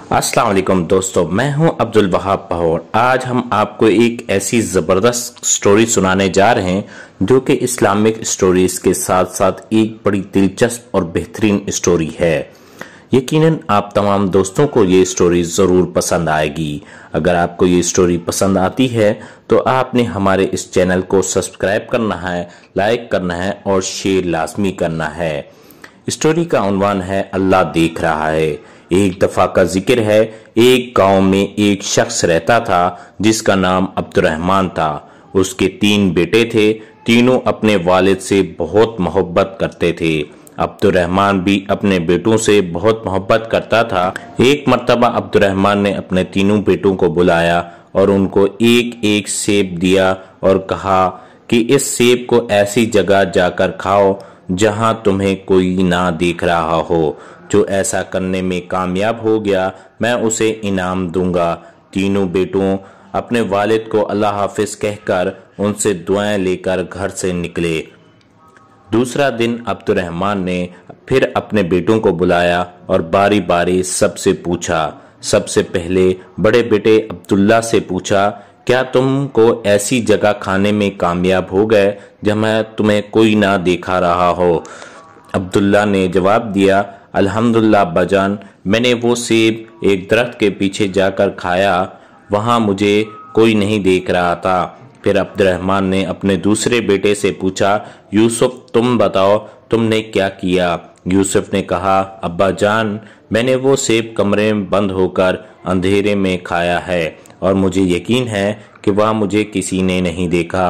अस्सलाम वालेकुम दोस्तों, मैं हूं अब्दुल वहाब पहौर। आज हम आपको एक ऐसी ज़बरदस्त स्टोरी सुनाने जा रहे हैं जो कि इस्लामिक स्टोरीज के साथ साथ एक बड़ी दिलचस्प और बेहतरीन स्टोरी है। यकीनन आप तमाम दोस्तों को ये स्टोरी ज़रूर पसंद आएगी। अगर आपको ये स्टोरी पसंद आती है तो आपने हमारे इस चैनल को सब्सक्राइब करना है, लाइक करना है और शेयर लाजमी करना है। स्टोरी का उन्वान है अल्लाह देख रहा है। एक दफा का जिक्र है, एक गांव में एक शख्स रहता था जिसका नाम अब्दुर्रहमान था। उसके 3 बेटे थे, तीनों अपने वालिद से बहुत मोहब्बत करते थे। अब्दुर्रहमान भी अपने बेटों से बहुत मोहब्बत करता था। एक मर्तबा अब्दुर्रहमान ने अपने तीनों बेटों को बुलाया और उनको एक एक सेब दिया और कहा कि इस सेब को ऐसी जगह जाकर खाओ जहां तुम्हें कोई ना देख रहा हो। जो ऐसा करने में कामयाब हो गया, मैं उसे इनाम दूंगा। तीनों बेटों अपने वालिद को अल्लाह हाफिज कहकर उनसे दुआएं लेकर घर से निकले। दूसरा दिन अब्दुर्रहमान ने फिर अपने बेटों को बुलाया और बारी बारी सबसे पूछा। सबसे पहले बड़े बेटे अब्दुल्ला से पूछा, क्या तुमको ऐसी जगह खाने में कामयाब हो गए जहाँ तुम्हें कोई ना देखा रहा हो? अब्दुल्ला ने जवाब दिया, अल्हम्दुलिल्लाह अब्बाजान, मैंने वो सेब एक दरख्त के पीछे जाकर खाया, वहाँ मुझे कोई नहीं देख रहा था। फिर अब्दुर्रहमान ने अपने दूसरे बेटे से पूछा, यूसुफ तुम बताओ तुमने क्या किया? यूसुफ ने कहा, अब्बाजान, मैंने वो सेब कमरे में बंद होकर अंधेरे में खाया है और मुझे यकीन है कि वह मुझे किसी ने नहीं देखा।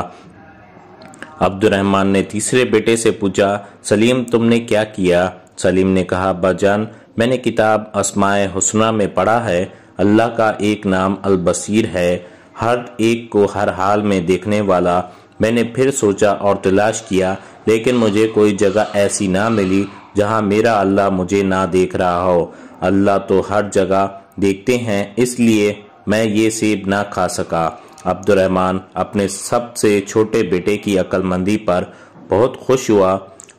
अब्दुर्रहमान ने तीसरे बेटे से पूछा, सलीम तुमने क्या किया? सलीम ने कहा, अब्बाजान, मैंने किताब अस्माए हुस्ना में पढ़ा है, अल्लाह का एक नाम अल बसीर है, हर एक को हर हाल में देखने वाला। मैंने फिर सोचा और तलाश किया, लेकिन मुझे कोई जगह ऐसी ना मिली जहां मेरा अल्लाह मुझे ना देख रहा हो। अल्लाह तो हर जगह देखते हैं, इसलिए मैं ये सेब ना खा सका। अब्दुर्रहमान अपने सबसे छोटे बेटे की अक्लमंदी पर बहुत खुश हुआ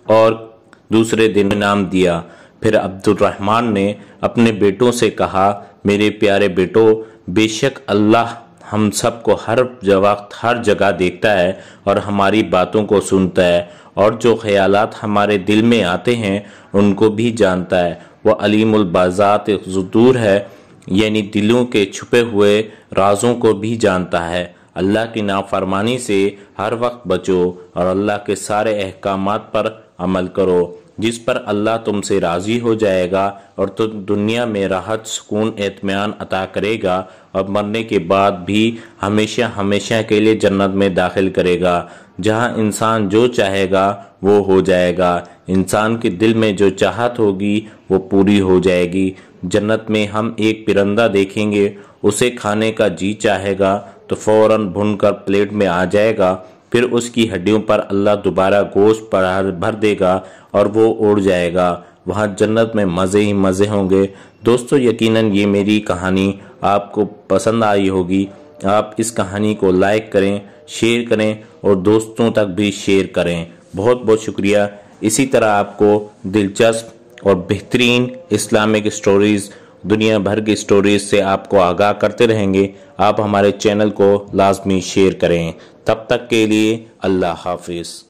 और दूसरे दिन इनाम दिया। फिर अब्दुर्रहमान ने अपने बेटों से कहा, मेरे प्यारे बेटों, बेशक अल्लाह हम सबको हर वक्त हर जगह देखता है और हमारी बातों को सुनता है और जो ख्यालात हमारे दिल में आते हैं उनको भी जानता है। वह अलीमुल बाज़ात ज़ुदूर है, यानी दिलों के छुपे हुए राजों को भी जानता है। अल्लाह की नाफरमानी से हर वक्त बचो और अल्लाह के सारे अहकामात पर अमल करो, जिस पर अल्लाह तुमसे राज़ी हो जाएगा और तुम दुनिया में राहत, सुकून, इत्मीनान अता करेगा और मरने के बाद भी हमेशा हमेशा के लिए जन्नत में दाखिल करेगा, जहां इंसान जो चाहेगा वो हो जाएगा। इंसान के दिल में जो चाहत होगी वो पूरी हो जाएगी। जन्नत में हम एक परिंदा देखेंगे, उसे खाने का जी चाहेगा तो फौरन भुनकर प्लेट में आ जाएगा। फिर उसकी हड्डियों पर अल्लाह दोबारा गोश्त भर देगा और वो उड़ जाएगा। वहाँ जन्नत में मज़े ही मज़े होंगे। दोस्तों, यकीनन ये मेरी कहानी आपको पसंद आई होगी। आप इस कहानी को लाइक करें, शेयर करें और दोस्तों तक भी शेयर करें। बहुत बहुत शुक्रिया। इसी तरह आपको दिलचस्प और बेहतरीन इस्लामिक स्टोरीज़, दुनिया भर की स्टोरीज से आपको आगाह करते रहेंगे। आप हमारे चैनल को लाजमी शेयर करें। तब तक के लिए अल्लाह हाफिज़।